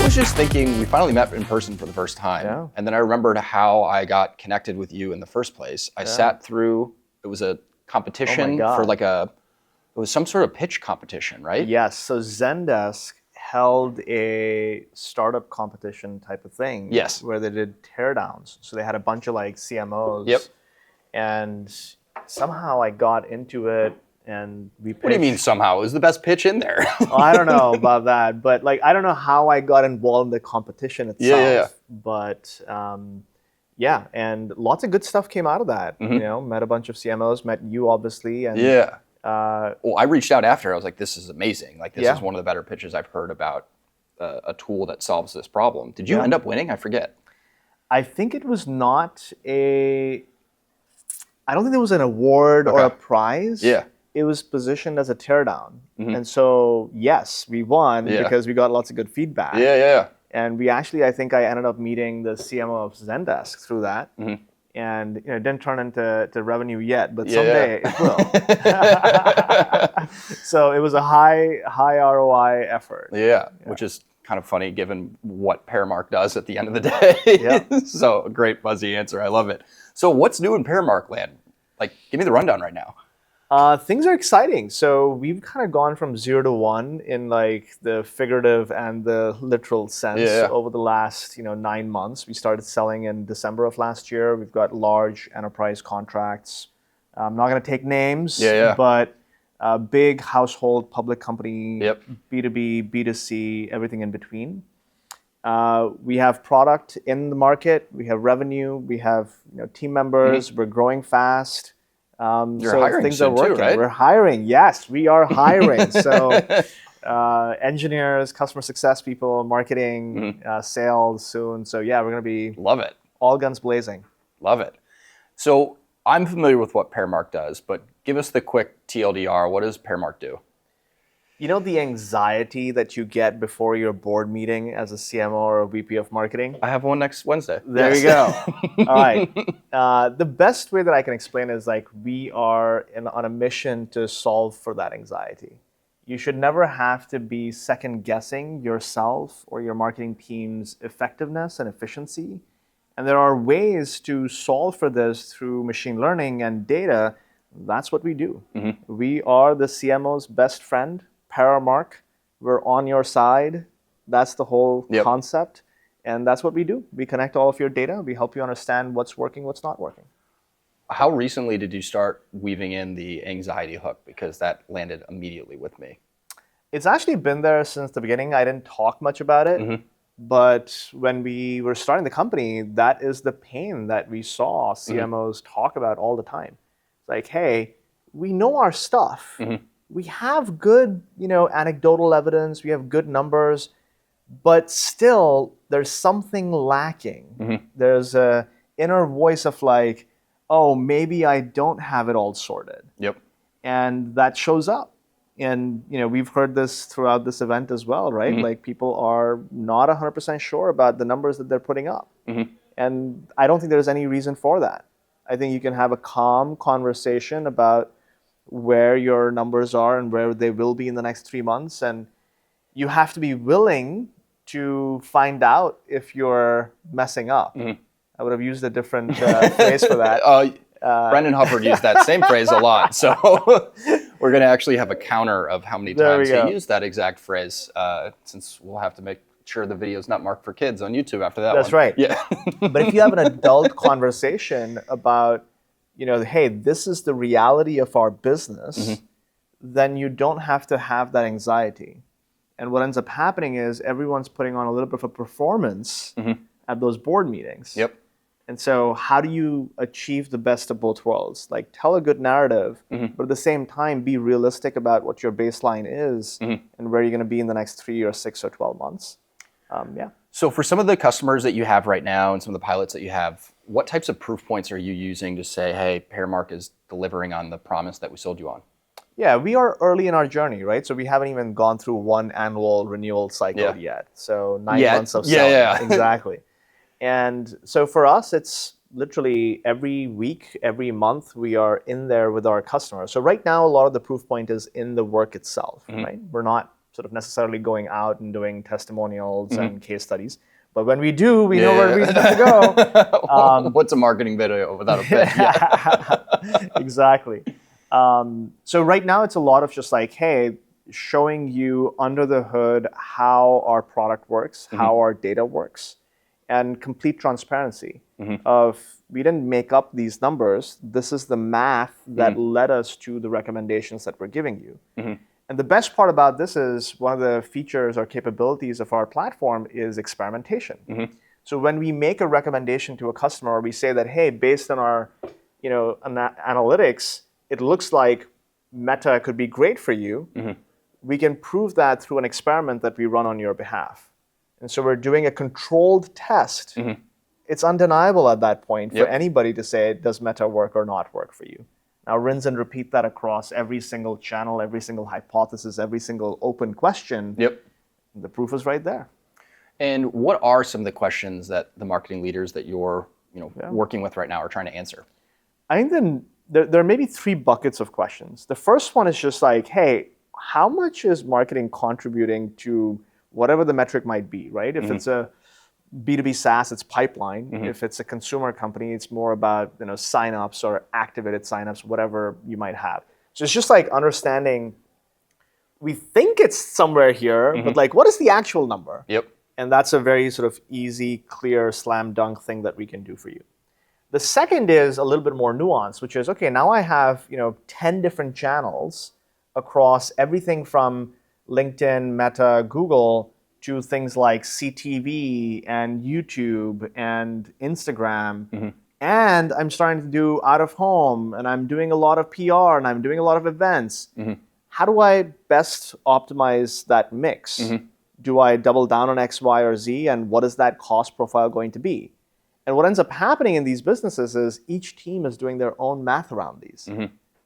I was just thinking, we finally met in person for the first time. Yeah. And then I remembered how I got connected with you in the first place. I sat through, it was a competition for like it was some sort of pitch competition, right? Yes, so Zendesk held a startup competition type of thing. Yes. Where they did teardowns. So they had a bunch of like CMOs. Yep. And somehow I got into it and we pitched. What do you mean somehow? It was the best pitch in there. I don't know about that, but like I don't know how I got involved in the competition itself. Yeah. But yeah, and lots of good stuff came out of that. Mm-hmm. You know, met a bunch of CMOs, met you obviously, and Yeah. Well, I reached out after. I was like, this is amazing. Like, this Yeah. is one of the better pitches I've heard about a tool that solves this problem. Did you end up winning? I forget. I think it was not a. I don't think there was an award or a prize. Yeah. It was positioned as a teardown, and so yes, we won because we got lots of good feedback. Yeah. And we actually, I think I ended up meeting the CMO of Zendesk through that. And you know, it didn't turn into revenue yet, but someday it will. So it was a high ROI effort. Yeah, which is kind of funny given what Paramark does at the end of the day. Yeah. So a great fuzzy answer. I love it. So what's new in Paramark land? Like, give me the rundown right now. Things are exciting. So we've kind of gone from 0 to 1 in like the figurative and the literal sense over the last 9 months. We started selling in December of last year. We've got large enterprise contracts. I'm not going to take names, but big household public company, B2B, B2C, everything in between. We have product in the market. We have revenue. We have team members. We're growing fast. You're so hiring things soon are working. too, right? We're hiring. Yes, we are hiring. So engineers, customer success people, marketing, sales soon. So yeah, we're going to be Love it. all guns blazing. Love it. So I'm familiar with what Paramark does, but give us the quick TLDR. What does Paramark do? You know the anxiety that you get before your board meeting as a CMO or a VP of marketing? I have one next Wednesday. There you go. All right. The best way that I can explain is like we are on a mission to solve for that anxiety. You should never have to be second guessing yourself or your marketing team's effectiveness and efficiency. And there are ways to solve for this through machine learning and data. That's what we do. We are the CMO's best friend. Paramark, we're on your side. That's the whole concept. And that's what we do. We connect all of your data. We help you understand what's working, what's not working. How recently did you start weaving in the anxiety hook? Because that landed immediately with me. It's actually been there since the beginning. I didn't talk much about it. But when we were starting the company, that is the pain that we saw CMOs talk about all the time. It's like, hey, we know our stuff. We have good, anecdotal evidence. We have good numbers, but still there's something lacking. There's a inner voice of like, oh, maybe I don't have it all sorted. And that shows up. And we've heard this throughout this event as well, right? Like people are not 100% sure about the numbers that they're putting up. And I don't think there's any reason for that. I think you can have a calm conversation about where your numbers are and where they will be in the next 3 months. And you have to be willing to find out if you're messing up. I would have used a different phrase for that. Brendan Hufford used that same phrase a lot. So we're going to actually have a counter of how many times he used that exact phrase, since we'll have to make sure the video's not marked for kids on YouTube after that one. That's right. Yeah. But if you have an adult conversation about hey, this is the reality of our business, then you don't have to have that anxiety. And what ends up happening is everyone's putting on a little bit of a performance at those board meetings. And so how do you achieve the best of both worlds? Like tell a good narrative, but at the same time, be realistic about what your baseline is and where you're going to be in the next 3 or 6 or 12 months. So for some of the customers that you have right now and some of the pilots that you have, what types of proof points are you using to say, hey, Paramark is delivering on the promise that we sold you on? Yeah, we are early in our journey, right? So we haven't even gone through one annual renewal cycle yet. So 9 months of selling. Exactly. And so for us, it's literally every week, every month, we are in there with our customers. So right now, a lot of the proof point is in the work itself, right? We're not sort of necessarily going out and doing testimonials and case studies. But when we do, we know where we need to go. What's a marketing video without a pitch? Yeah. Exactly. So right now it's a lot of just like, hey, showing you under the hood how our product works, how our data works, and complete transparency of we didn't make up these numbers. This is the math that led us to the recommendations that we're giving you. And the best part about this is one of the features or capabilities of our platform is experimentation. So when we make a recommendation to a customer, or we say that, hey, based on our analytics, it looks like Meta could be great for you, we can prove that through an experiment that we run on your behalf. And so we're doing a controlled test. It's undeniable at that point for anybody to say, does Meta work or not work for you? Now rinse and repeat that across every single channel, every single hypothesis, every single open question. The proof is right there. And what are some of the questions that the marketing leaders that you're working with right now are trying to answer? I think then there are maybe 3 buckets of questions. The first one is just like, hey, how much is marketing contributing to whatever the metric might be, right? If it's a B2B SaaS, it's pipeline. If it's a consumer company, it's more about signups or activated signups, whatever you might have. So it's just like understanding, we think it's somewhere here, but like, what is the actual number? And that's a very sort of easy, clear, slam dunk thing that we can do for you. The second is a little bit more nuanced, which is, okay, now I have 10 different channels across everything from LinkedIn, Meta, Google, to things like CTV and YouTube and Instagram. And I'm starting to do out of home, and I'm doing a lot of PR, and I'm doing a lot of events. How do I best optimize that mix? Do I double down on X, Y, or Z? And what is that cost profile going to be? And what ends up happening in these businesses is each team is doing their own math around these.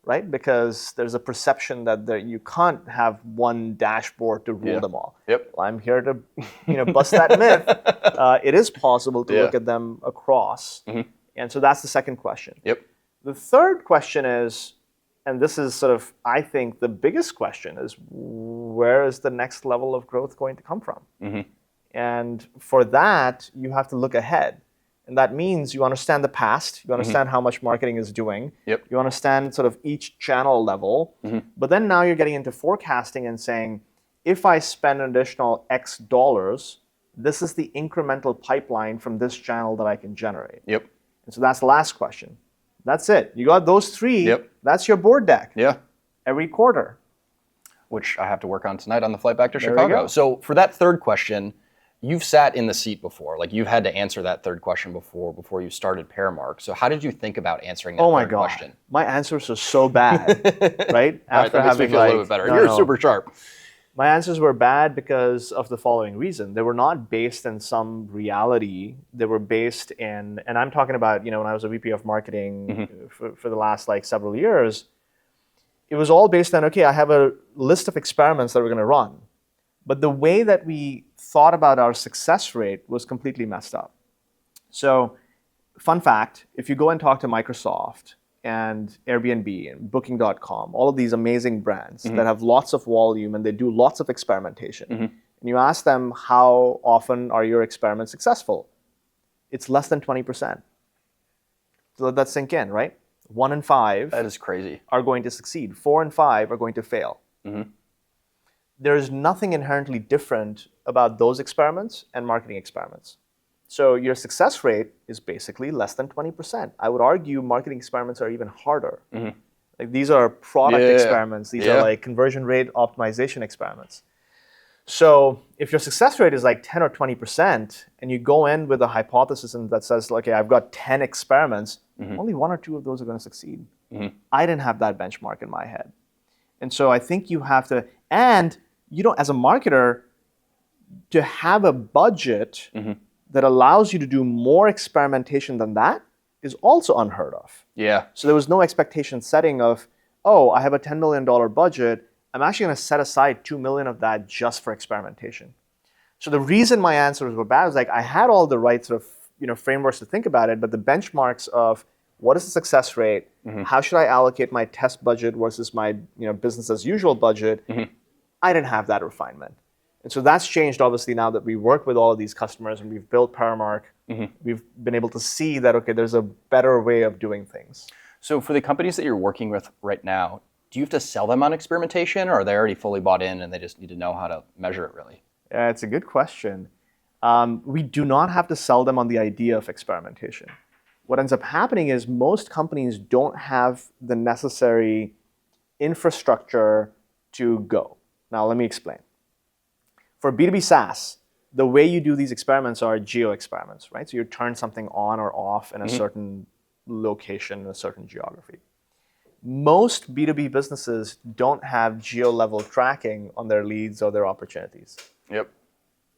Right? Because there's a perception that you can't have one dashboard to rule them all. Well, I'm here to bust that myth. It is possible to look at them across. And so that's the second question. The third question is, and this is sort of, I think, the biggest question is, where is the next level of growth going to come from? And for that, you have to look ahead. And that means you understand the past, you understand how much marketing is doing, you understand sort of each channel level, but then now you're getting into forecasting and saying, if I spend an additional X dollars, this is the incremental pipeline from this channel that I can generate. And so that's the last question. That's it. You got those 3, that's your board deck. Every quarter. Which I have to work on tonight on the flight back to Chicago. So for that third question, you've sat in the seat before. Like, you've had to answer that third question before you started Paramark. So how did you think about answering that third question? My answers are so bad, right? After that makes me feel a little bit better. You're super sharp. My answers were bad because of the following reason. They were not based in some reality. They were based in, and I'm talking about, when I was a VP of marketing for the last several years, it was all based on, okay, I have a list of experiments that we're going to run. But the way that we thought about our success rate was completely messed up. So, fun fact, if you go and talk to Microsoft and Airbnb and Booking.com, all of these amazing brands that have lots of volume and they do lots of experimentation, and you ask them, how often are your experiments successful? It's less than 20%. So let that sink in, right? 1 in 5 that is crazy. Are going to succeed. 4 in 5 are going to fail. There's nothing inherently different about those experiments and marketing experiments. So your success rate is basically less than 20%. I would argue marketing experiments are even harder. Like, these are product experiments. These are like conversion rate optimization experiments. So if your success rate is like 10 or 20%, and you go in with a hypothesis that says, okay, I've got 10 experiments, only 1 or 2 of those are going to succeed. I didn't have that benchmark in my head. And so I think you have to, and as a marketer, to have a budget that allows you to do more experimentation than that is also unheard of. So there was no expectation setting of, oh, I have a $10 million budget, I'm actually going to set aside $2 million of that just for experimentation. So the reason my answers were bad was I had all the right sort of frameworks to think about it, but the benchmarks of what is the success rate, how should I allocate my test budget versus my business as usual budget, I didn't have that refinement. And so that's changed, obviously, now that we work with all of these customers and we've built Paramark. We've been able to see that, okay, there's a better way of doing things. So for the companies that you're working with right now, do you have to sell them on experimentation, or are they already fully bought in and they just need to know how to measure it really? Yeah, it's a good question. We do not have to sell them on the idea of experimentation. What ends up happening is most companies don't have the necessary infrastructure to go. Now, let me explain. For B2B SaaS, the way you do these experiments are geo experiments, right? So you turn something on or off in a certain location, in a certain geography. Most B2B businesses don't have geo-level tracking on their leads or their opportunities. Yep.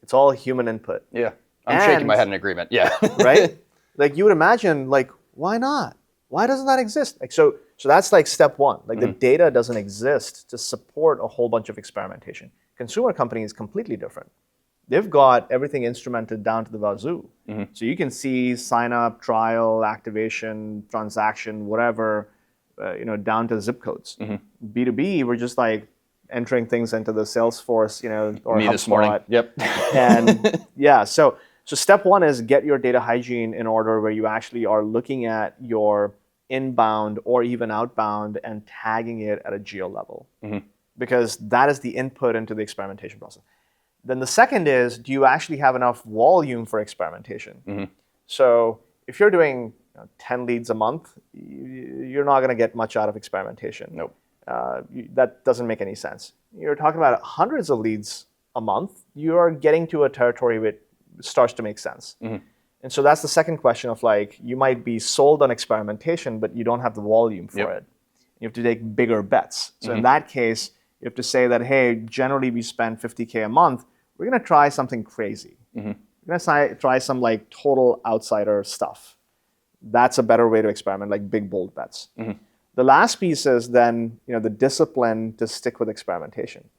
It's all human input. Yeah. I'm shaking my head in agreement. Yeah. Right? Like you would imagine, like, why not? Why doesn't that exist? Like so that's like step one. Like the data doesn't exist to support a whole bunch of experimentation. Consumer company is completely different. They've got everything instrumented down to the wazoo. So you can see sign up, trial, activation, transaction, whatever, down to zip codes. B2B, we're just like entering things into the Salesforce, or Me HubSpot. this morning. Yep. And yeah, so step one is get your data hygiene in order, where you actually are looking at your inbound or even outbound and tagging it at a geo level, because that is the input into the experimentation process. Then the second is, do you actually have enough volume for experimentation? So if you're doing 10 leads a month, you're not going to get much out of experimentation. Nope. That doesn't make any sense. You're talking about hundreds of leads a month, you're getting to a territory where it starts to make sense. And so that's the second question of like, you might be sold on experimentation, but you don't have the volume for it. You have to take bigger bets. So in that case, you have to say that, hey, generally we spend $50K a month. We're going to try something crazy. We're going to try some like total outsider stuff. That's a better way to experiment, like big, bold bets. The last piece is then the discipline to stick with experimentation.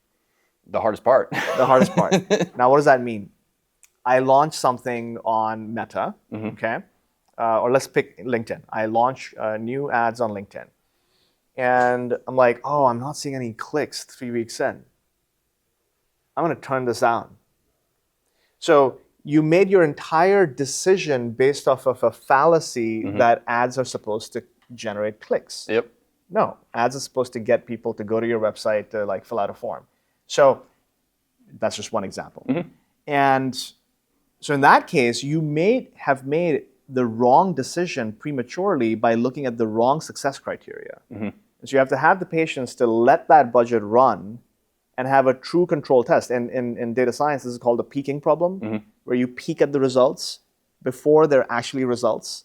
The hardest part. The hardest part. Now, what does that mean? I launched something on Meta, okay? Or let's pick LinkedIn. I launch new ads on LinkedIn. And I'm like, oh, I'm not seeing any clicks 3 weeks in. I'm going to turn this down. So you made your entire decision based off of a fallacy that ads are supposed to generate clicks. Yep. No, ads are supposed to get people to go to your website to like fill out a form. So that's just one example. And so in that case, you may have made the wrong decision prematurely by looking at the wrong success criteria. So you have to have the patience to let that budget run and have a true control test. And in data science, this is called the peaking problem, where you peek at the results before they're actually results.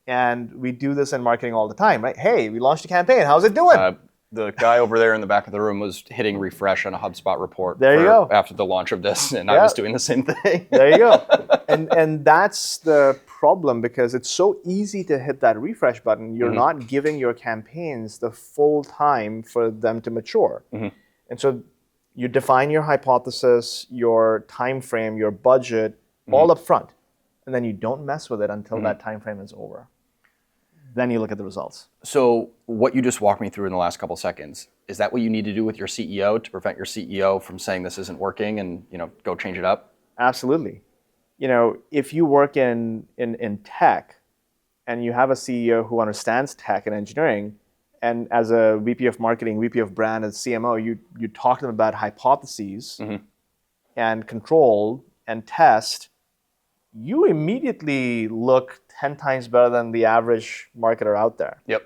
And we do this in marketing all the time, right? Hey, we launched a campaign. How's it doing? The guy over there in the back of the room was hitting refresh on a HubSpot report there you go. After the launch of this, and I was doing the same thing. There you go. And that's the problem, because it's so easy to hit that refresh button. You're not giving your campaigns the full time for them to mature. And so you define your hypothesis, your time frame, your budget, all up front. And then you don't mess with it until that time frame is over. Then you look at the results. So what you just walked me through in the last couple seconds, is that what you need to do with your CEO to prevent your CEO from saying this isn't working and go change it up? Absolutely. If you work in tech and you have a CEO who understands tech and engineering, and as a VP of marketing, VP of brand, as CMO, you talk to them about hypotheses and control and test, you immediately look 10 times better than the average marketer out there. Yep.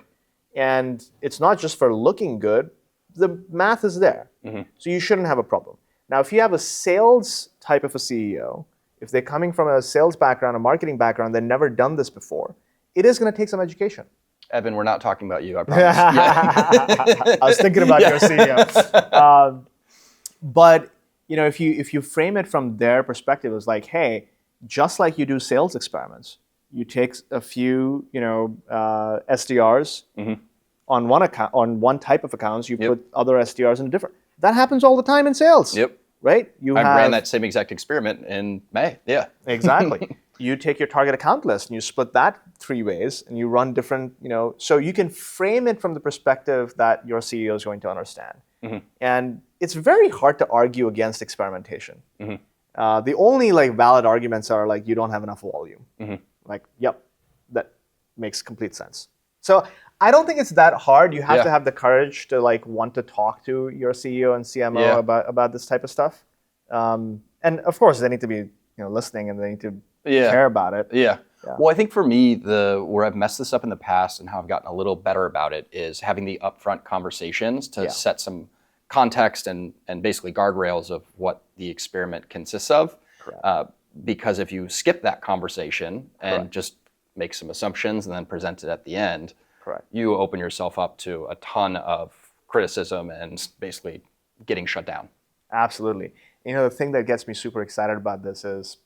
And it's not just for looking good, the math is there. So you shouldn't have a problem. Now, if you have a sales type of a CEO, if they're coming from a sales background, a marketing background, they've never done this before, it is going to take some education. Evan, we're not talking about you, I promise. I was thinking about your CEO. But if you frame it from their perspective, it's like, hey, just like you do sales experiments, you take a few SDRs on one type of accounts, you put other SDRs in a different. That happens all the time in sales. Yep. Right? I ran that same exact experiment in May. Yeah. Exactly. You take your target account list and you split that 3 ways and you run different, so you can frame it from the perspective that your CEO is going to understand. And it's very hard to argue against experimentation. The only like valid arguments are like you don't have enough volume. Like, yep, that makes complete sense. So I don't think it's that hard. You have to have the courage to like want to talk to your CEO and CMO about this type of stuff. And of course, they need to be listening and they need to care about it. Yeah. Well, I think for me, where I've messed this up in the past and how I've gotten a little better about it is having the upfront conversations to set some context and basically guardrails of what the experiment consists of. Because if you skip that conversation and just make some assumptions and then present it at the end, you open yourself up to a ton of criticism and basically getting shut down. Absolutely. The thing that gets me super excited about this is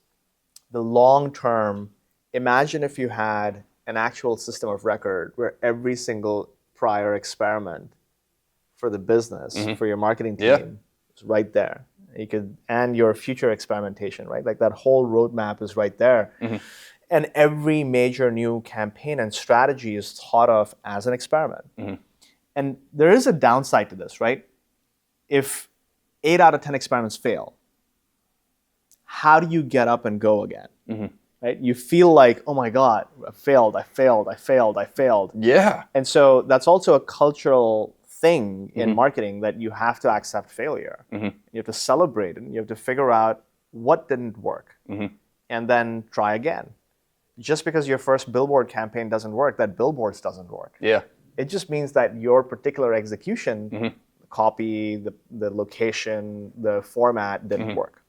the long term. Imagine if you had an actual system of record where every single prior experiment for the business, for your marketing team, is right there. And your future experimentation, right? Like that whole roadmap is right there. And every major new campaign and strategy is thought of as an experiment. And there is a downside to this, right? If 8 out of 10 experiments fail, how do you get up and go again? Right? You feel like, oh my God, I failed. Yeah. And so that's also a cultural thing in marketing that you have to accept failure. You have to celebrate it. And you have to figure out what didn't work and then try again. Just because your first billboard campaign doesn't work, that billboards doesn't work. Yeah. It just means that your particular execution, the copy, the location, the format didn't work.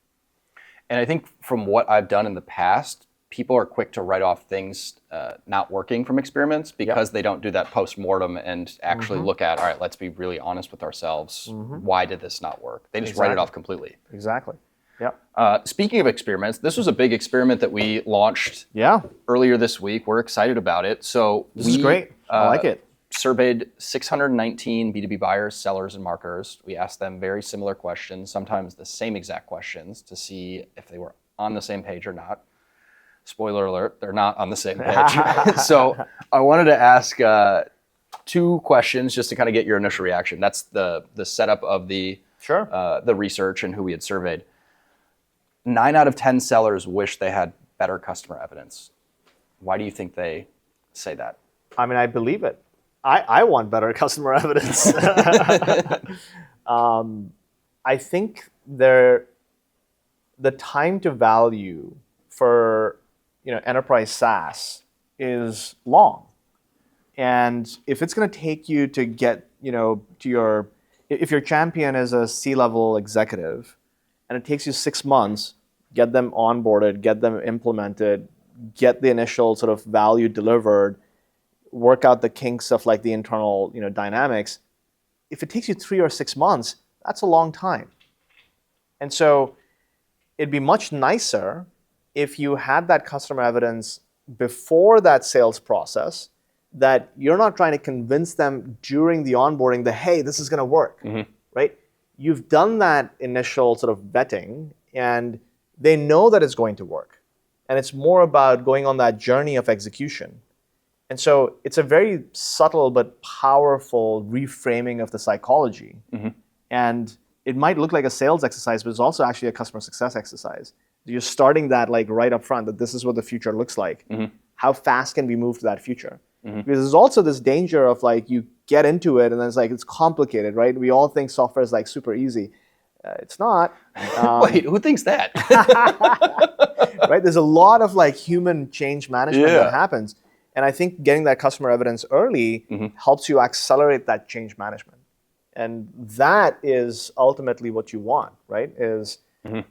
And I think from what I've done in the past, people are quick to write off things not working from experiments because they don't do that post-mortem and actually look at, all right, let's be really honest with ourselves. Why did this not work? They just write it off completely. Exactly. Yep. Speaking of experiments, this was a big experiment that we launched earlier this week. We're excited about it. So this is great. I like it. Surveyed 619 B2B buyers, sellers, and marketers. We asked them very similar questions, sometimes the same exact questions, to see if they were on the same page or not. Spoiler alert, they're not on the same page. So I wanted to ask 2 questions just to kind of get your initial reaction. That's the setup of the research and who we had surveyed. 9 out of 10 sellers wish they had better customer evidence. Why do you think they say that? I mean, I believe it. I want better customer evidence. I think the time to value for enterprise SaaS is long, and if it's going to take you to get if your champion is a C-level executive, and it takes you 6 months, get them onboarded, get them implemented, get the initial sort of value delivered, work out the kinks of like the internal dynamics. If it takes you 3 or 6 months, that's a long time. And so it'd be much nicer if you had that customer evidence before that sales process, that you're not trying to convince them during the onboarding that, hey, this is going to work, right? You've done that initial sort of vetting and they know that it's going to work. And it's more about going on that journey of execution. And so it's a very subtle but powerful reframing of the psychology. And it might look like a sales exercise, but it's also actually a customer success exercise. You're starting that like right up front, that this is what the future looks like. How fast can we move to that future? Because there's also this danger of like you get into it and then it's like it's complicated, right? We all think software is like super easy. It's not. Wait, who thinks that? Right? There's a lot of like human change management that happens. And I think getting that customer evidence early helps you accelerate that change management. And that is ultimately what you want, right?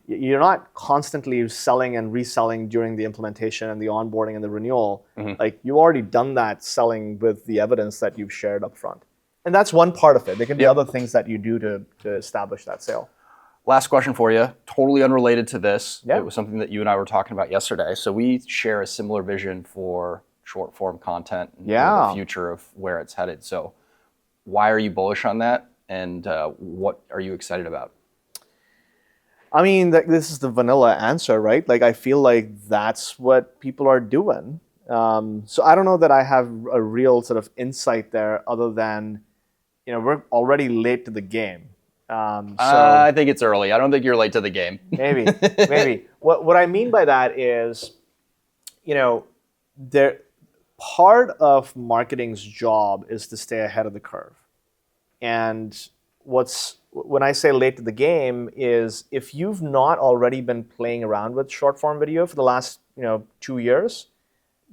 You're not constantly selling and reselling during the implementation and the onboarding and the renewal. Like you've already done that selling with the evidence that you've shared up front. And that's one part of it. There can be other things that you do to establish that sale. Last question for you, totally unrelated to this. It was something that you and I were talking about yesterday. So we share a similar vision for short form content and the future of where it's headed. So why are you bullish on that? And what are you excited about? I mean, this is the vanilla answer, right? Like I feel like that's what people are doing. So I don't know that I have a real sort of insight there other than, we're already late to the game. I think it's early. I don't think you're late to the game. Maybe. What I mean by that is, part of marketing's job is to stay ahead of the curve. And when I say late to the game is if you've not already been playing around with short form video for the last 2 years,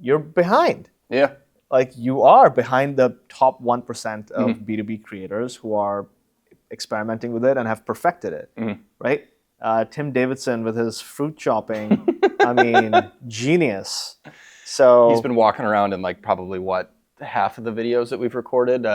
you're behind. Yeah. Like you are behind the top 1% of B2B creators who are experimenting with it and have perfected it, right? Tim Davidson with his fruit chopping, genius. So he's been walking around in like probably half of the videos that we've recorded,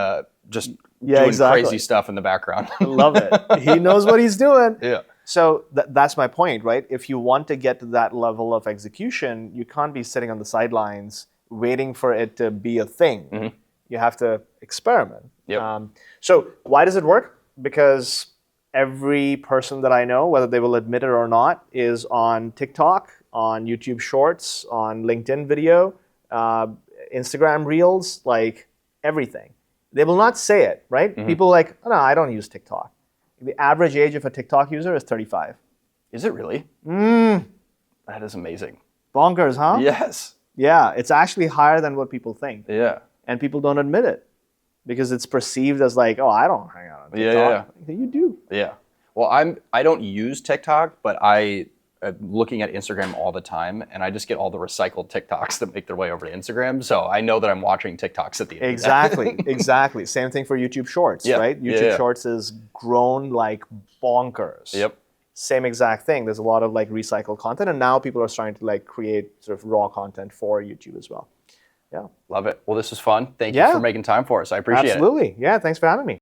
just doing crazy stuff in the background. I love it. He knows what he's doing. Yeah. So that's my point, right? If you want to get to that level of execution, you can't be sitting on the sidelines waiting for it to be a thing. You have to experiment. Yep. So why does it work? Because every person that I know, whether they will admit it or not, is on TikTok, on YouTube Shorts, on LinkedIn video, Instagram Reels, like everything. They will not say it, right? People are like, oh, no, I don't use TikTok. The average age of a TikTok user is 35. Is it really? That is amazing. Bonkers, huh? Yes. Yeah, it's actually higher than what people think. Yeah. And people don't admit it because it's perceived as like, oh, I don't hang out on TikTok. Yeah. You do. Yeah. Well, I don't use TikTok, but I'm looking at Instagram all the time, and I just get all the recycled TikToks that make their way over to Instagram. So I know that I'm watching TikToks at the end of the day. Exactly. Same thing for YouTube Shorts, right? YouTube Shorts has grown like bonkers. Yep. Same exact thing. There's a lot of like recycled content, and now people are starting to like create sort of raw content for YouTube as well. Yeah. Love it. Well, this was fun. Thank you for making time for us. I appreciate it. Absolutely. Yeah, thanks for having me.